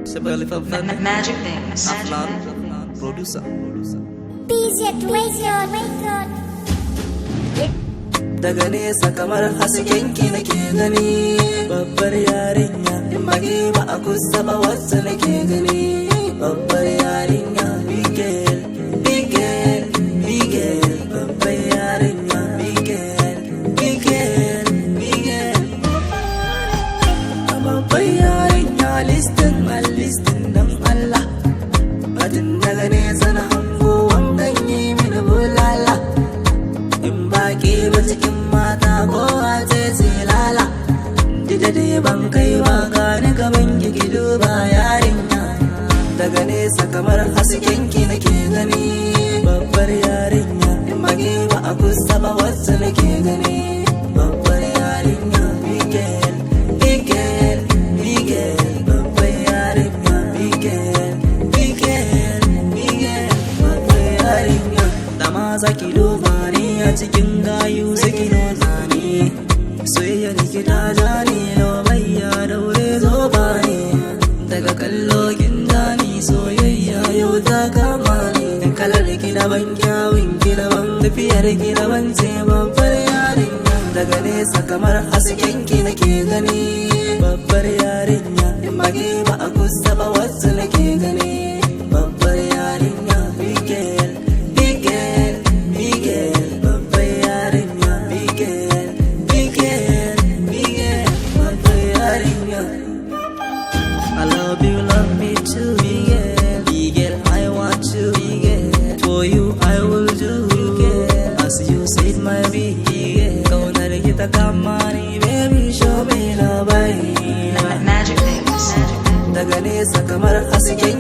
Magic Things. Producer. PZ Record. Daga nesa kamar hasken ki nake gani, babbar yarinya in bage ba a kusa ba wacce nake gani, babbar yarinya Miguel, Miguel, Miguel, babbar yarinya Miguel, Miguel, Miguel. Babbar yarinya listin dan Allah, batun daga nesa na hango wangan yi mini bulala, in baki ba cikin mata kowa ce lala, dida dai ban kai ba gani gaban ki duba yarinya, daga nesa kamar hasken ki nake gani, babbar yarinya in baki ba a kusa ba wacce nake gani, babbar yarinya Miguel, Miguel, Miguel, babbar yarinya Miguel, Miguel, Miguel, babbar yarinya. Dama zaki duba ni a cikin gayu suki nuna ni, soyayyar ki ta ja ni lobayya daure zo ba ni, daga kallo kin dani soyayya yau ta kama ni, kalar ki daban kyawun ki daban tafiyar ki daban ce babbar yarinya, daga nesa kamar hasken ki nake gani, babbar yarinya in bage ba a kusa ba wacce nake gani, babbar yarinya Miguel, Miguel, Miguel, babbar yarinya Miguel, Miguel, Miguel, babbar yarinya. I love you, love me too, Miguel, Miguel, I want you, Miguel, for you I will do, Miguel, as you said my Miguel, kaunar ki ta kama ni, baby show me love, Magic Things. daga nesa kamar hasken